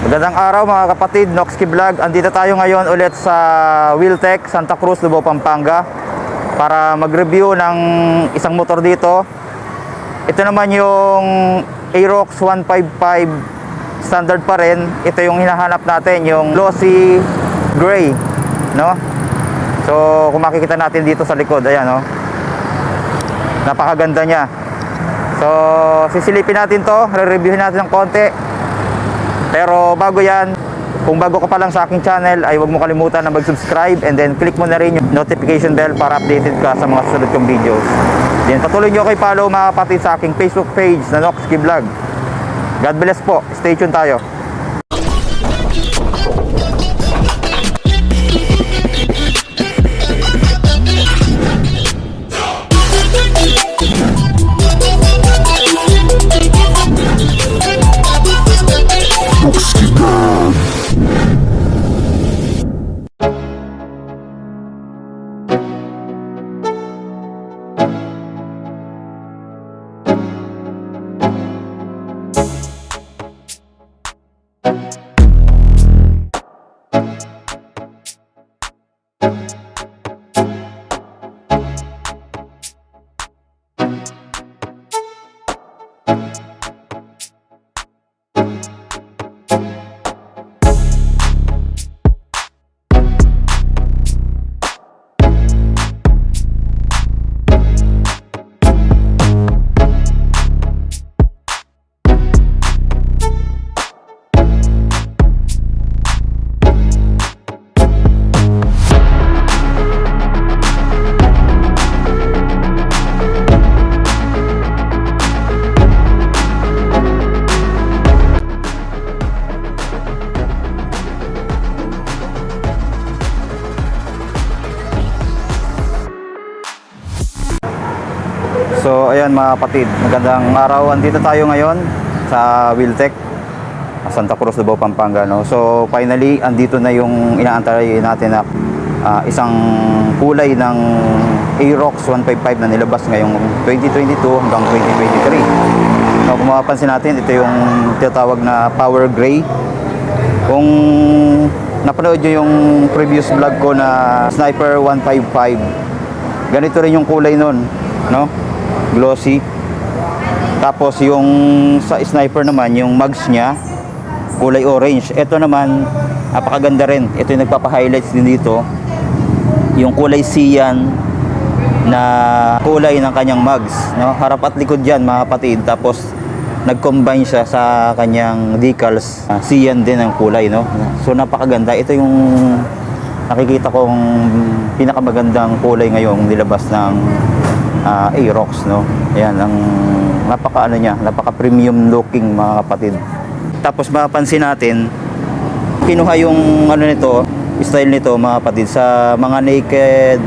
Magandang araw mga kapatid, Noxky Vlog. Andito tayo ngayon ulit sa Wheeltech, Santa Cruz, Lubao, Pampanga para mag-review ng isang motor dito. Ito naman yung Aerox 155 standard pa rin. Ito yung hinahanap natin, yung glossy gray, no? So kung makikita natin dito sa likod, ayan, no? Napakaganda niya. So sisilipin natin to, re-reviewin natin ng konti. Pero bago yan, kung bago ka pa lang sa aking channel, ay huwag mo kalimutan na mag-subscribe and then click mo na rin yung notification bell para updated ka sa mga susunod kong videos. Then patuloy nyo kayo follow mga kapatid sa aking Facebook page na Noxky Vlog. God bless po. Stay tuned tayo. So ayan mga kapatid, magandang araw. Andito tayo ngayon sa Wheeltech, Santa Cruz, Lubao, Pampanga, no? So finally, andito na yung inaantay natin na isang kulay ng Aerox 155 na nilabas ngayong 2022 hanggang 2023. So, kung mapapansin natin, ito yung tinatawag na Power Gray. Kung napanood nyo yung previous vlog ko na Sniper 155, ganito rin yung kulay nun, no? Glossy. Tapos yung sa Sniper naman, yung mags niya kulay orange. Ito naman napakaganda rin. Ito yung nagpapa-highlights din dito, yung kulay cyan na kulay ng kanyang mags, no? Harap at likod yan mga kapatid. Tapos nag-combine siya sa kanyang decals, cyan din ang kulay, no? So napakaganda. Ito yung nakikita kong pinakamagandang kulay ngayong nilabas ng Aerox, no? Ayan, ang napaka niya, napaka premium looking mga kapatid. Tapos mapapansin natin, kinuha yung nito, style nito mga kapatid sa mga naked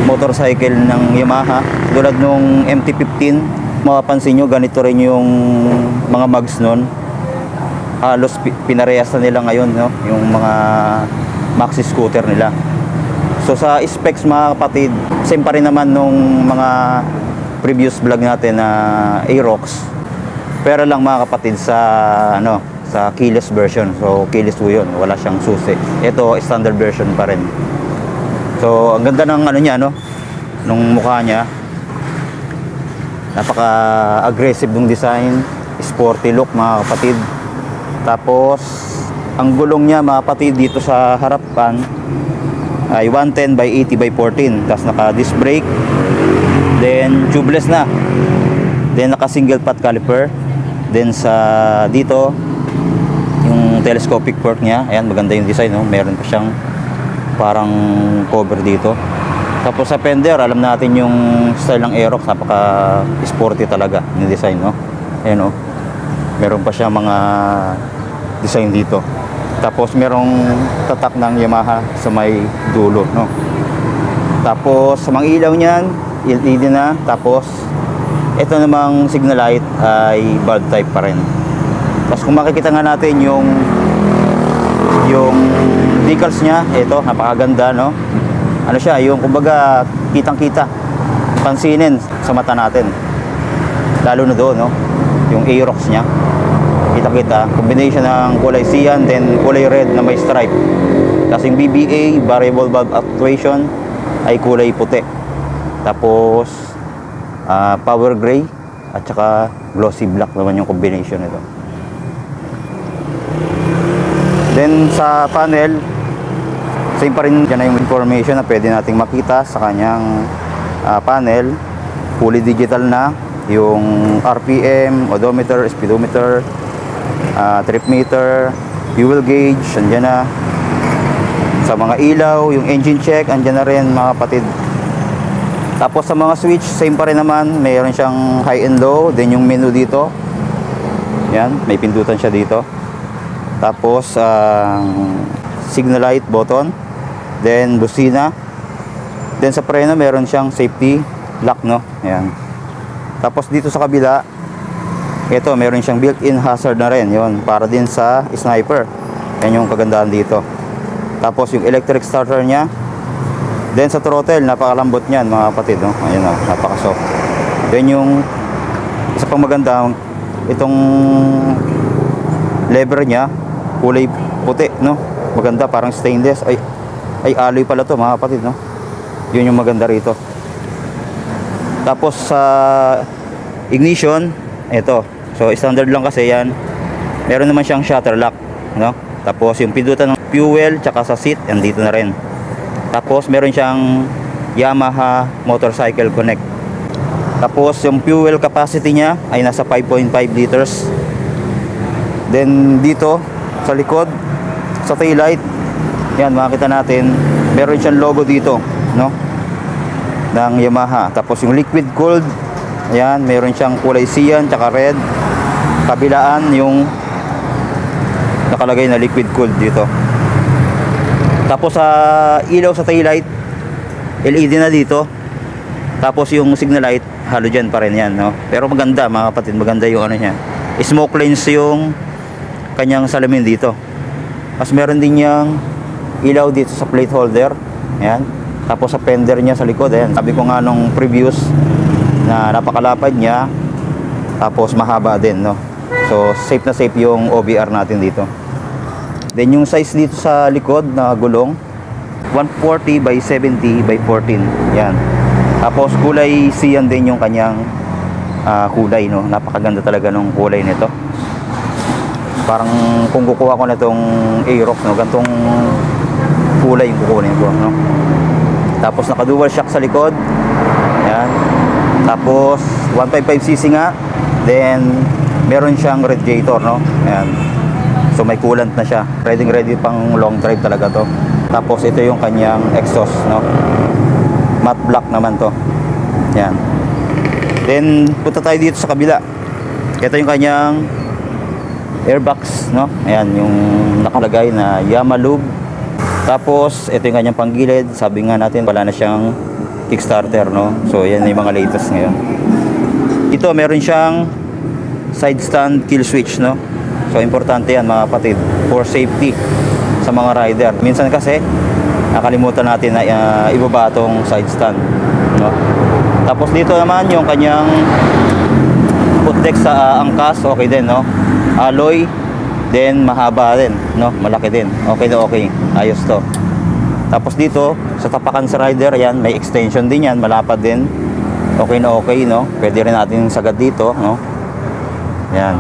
motorcycle ng Yamaha, tulad nung MT-15. Mapapansin nyo, ganito rin yung mga mags nun. Halos pinarehas na nila ngayon, no? Yung mga maxi scooter nila. So sa specs mga kapatid, same pa rin naman nung mga previous vlog natin na Aerox. Pero lang mga kapatid sa sa keyless version. So keyless po yun, wala siyang susi. Ito standard version pa rin. So ang ganda ng niya, no? Nung mukha niya. Napaka aggressive ng design, sporty look mga kapatid. Tapos ang gulong niya mga kapatid dito sa harapan ay 110 by 80 by 14. Tapos naka disc brake, then tubeless na, then naka single pot caliper, then sa dito yung telescopic fork niya. Ayan, maganda yung design, no? Meron pa siyang parang cover dito. Tapos sa fender, alam natin yung style ng Aerox, napaka sporty talaga yung design, no? Ayan, no? Meron pa siya mga design dito. Tapos merong tatak ng Yamaha sa may dulo, no? Tapos sa mga ilaw niyan, LED na. Tapos ito namang signal light ay bulb type pa rin. Tapos kung makikita nga natin yung decals niya, ito napakaganda, no? Ano siya, yung kumbaga kitang-kita, pansinin sa mata natin. Lalo na doon, no? Yung Aerox niya. Kita-kita, combination ng kulay cyan, then kulay red na may stripe. Kasing BBA, variable valve actuation, ay kulay puti. Tapos, power gray, at saka glossy black naman yung combination nito. Then, sa panel, same pa rin dyan na yung information na pwede nating makita sa kanyang panel. Fully digital na, yung RPM, odometer, speedometer, trip meter, fuel gauge, andyan na. Sa mga ilaw, yung engine check, andyan na rin mga kapatid. Tapos sa mga switch, same pa rin naman. Mayroon siyang high and low. Then yung menu dito. Yan, may pindutan siya dito. Tapos, signal light button. Then, busina. Then sa preno, meron siyang safety lock, no? Yan. Tapos dito sa kabila, ito, meron siyang built-in hazard na rin. Yun, para din sa sniper. Yan yung kagandahan dito. Tapos yung electric starter niya. Then sa throttle, napakalambot niyan mga kapatid, no? Ayun, no? Napaka-soft. Then yung isa pang maganda, itong lever niya, kulay puti, no? Maganda, parang stainless. Ay alloy pala to mga kapatid, no? Yun yung maganda rito. Tapos sa ignition, ito. So standard lang kasi yan. Meron naman siyang shutter lock, no? Tapos yung pindutan ng fuel tsaka sa seat, andito na rin. Tapos meron siyang Yamaha Motorcycle Connect. Tapos yung fuel capacity niya ay nasa 5.5 liters. Then dito sa likod, sa taillight, yan makita natin, meron siyang logo dito, no? Ng Yamaha. Tapos yung liquid cooled, ayan, meron siyang kulay cyan tsaka red. Kabilaan yung nakalagay na liquid cooled dito. Tapos sa ilaw sa taillight, LED na dito. Tapos yung signal light, halogen pa rin yan, no? Pero maganda mga kapatid, maganda yung ano niya. Smoke lens yung kanyang salamin dito. Tapos meron din yung ilaw dito sa plate holder. Ayan. Tapos sa fender niya sa likod, ayan. Sabi ko nga nung previous na napakalapad niya. Tapos mahaba din, no? So safe na safe yung OBR natin dito. Then yung size dito sa likod na gulong, 140 by 70 by 14. Yan. Tapos kulay cyan din yung kanyang kulay, no? Napakaganda talaga ng kulay nito. Parang kung kukuha ko na itong Aerox, no? Gantong kulay yung kukunin ko, no? Tapos naka dual shock sa likod. Yan. Tapos 155cc nga. Then meron siyang radiator, no? Ayan. So may coolant na siya. Ready pang long drive talaga to. Tapos ito yung kanyang exhaust, no? Matte black naman to. Yan. Then punta tayo dito sa kabila. Ito yung kanyang airbox, no? Ayan, yung nakalagay na Yamalube. Tapos ito yung kanyang panggilid. Sabi nga natin wala na siyang kickstarter, no? So yan yung mga latest ngayon. Ito meron siyang side stand kill switch, no? So importante yan mga kapatid for safety sa mga rider. Minsan kasi nakalimutan natin na ibaba tong side stand, no? Tapos dito naman yung kanyang footdeck sa angkas, okay din, no? Alloy, then mahaba din, no? Malaki din. Okay na okay. Ayos to. Tapos dito sa tapakan sa rider, yan may extension din yan, malapad din. Okay na okay, no? Pwede rin natin sagad dito, no? Yan.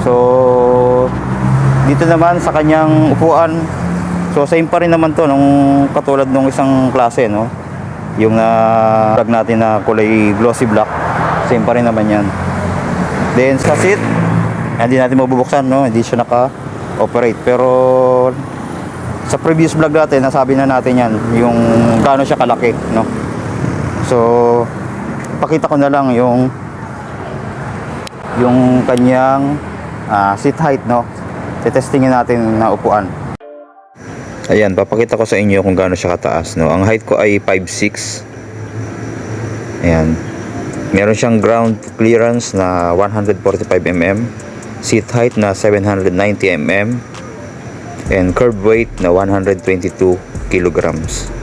So dito naman sa kanyang upuan, so same pa rin naman to nung katulad nung isang klase, no? Yung drag natin na kulay glossy black, same pa rin naman yan. Then sa seat, hindi natin mabubuksan, no? Hindi siya naka-operate. Pero sa previous vlog natin, nasabi na natin yan, yung gaano siya kalaki, no? So pakita ko na lang yung kanyang seat height, no? Testingin natin na upuan. Ayan, papakita ko sa inyo kung gaano siya kataas, no? Ang height ko ay 5'6". Ayan. Meron siyang ground clearance na 145 mm, seat height na 790 mm, and curb weight na 122 kilograms.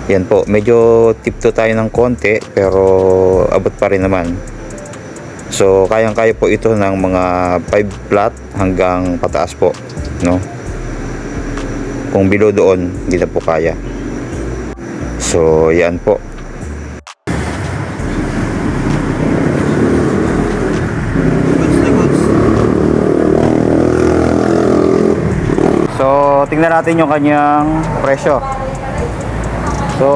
Yan po, medyo tipto tayo ng konti pero abot pa rin naman. So kayang-kaya po ito ng mga 5 flat hanggang pataas po, no? Kung below doon, hindi na po kaya. So yan po. So tingnan natin yung kanyang presyo. So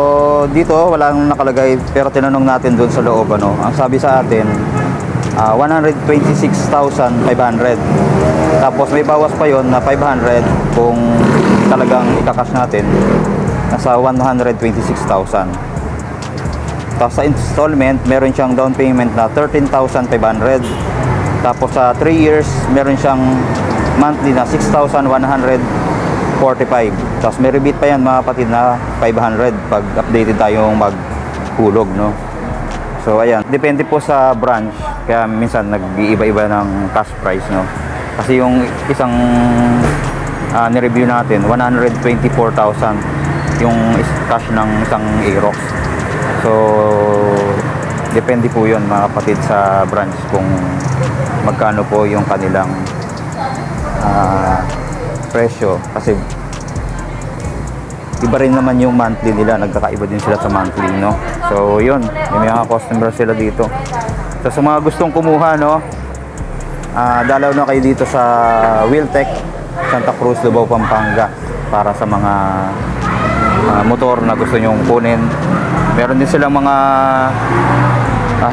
dito walang nakalagay, pero tinanong natin doon sa loob, ano. Ang sabi sa atin 126,500. Tapos may bawas pa yon na 500 kung talagang ikakas natin, nasa 126,000. Tapos sa installment meron siyang down payment na 13,500. Tapos sa 3 years meron siyang monthly na 6,145. Tapos may rebate pa yan mga kapatid na 500 pag updated tayong maghulog, no. So ayan, depende po sa branch, kaya minsan nag-iiba-iba ng cash price, no. Kasi yung isang ni-review natin 124,000 yung cash ng isang Aerox. So depende po yun mga kapatid sa branch kung magkano po yung kanilang presyo, kasi iba rin naman yung monthly nila, nagkakaiba din sila sa monthly, no. So yun, may mga customer sila dito. So sa mga gustong kumuha, no, dalaw na kayo dito sa Wiltec Santa Cruz, Lubao, Pampanga, para sa mga motor na gusto nyong kunin. Meron din silang mga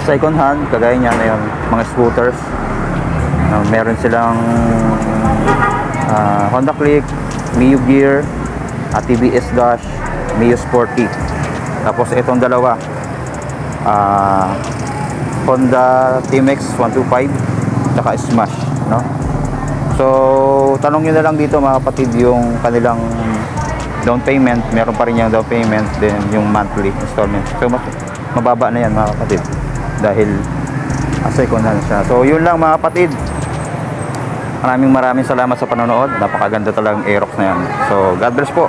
second hand, kagaya niya na yun, mga scooters. Meron silang Honda Click, Mio Gear, TVS Dash, Mio Sporty. Tapos itong dalawa, Honda TMX 125 saka Smash, no. So tanong nyo na lang dito mga kapatid yung kanilang down payment. Meron pa rin yung down payment, then yung monthly installment. So mababa na yan mga kapatid, dahil second hand siya. So yun lang mga kapatid. Maraming salamat sa panonood. Napakaganda talagang Aerox na yan. So God bless po.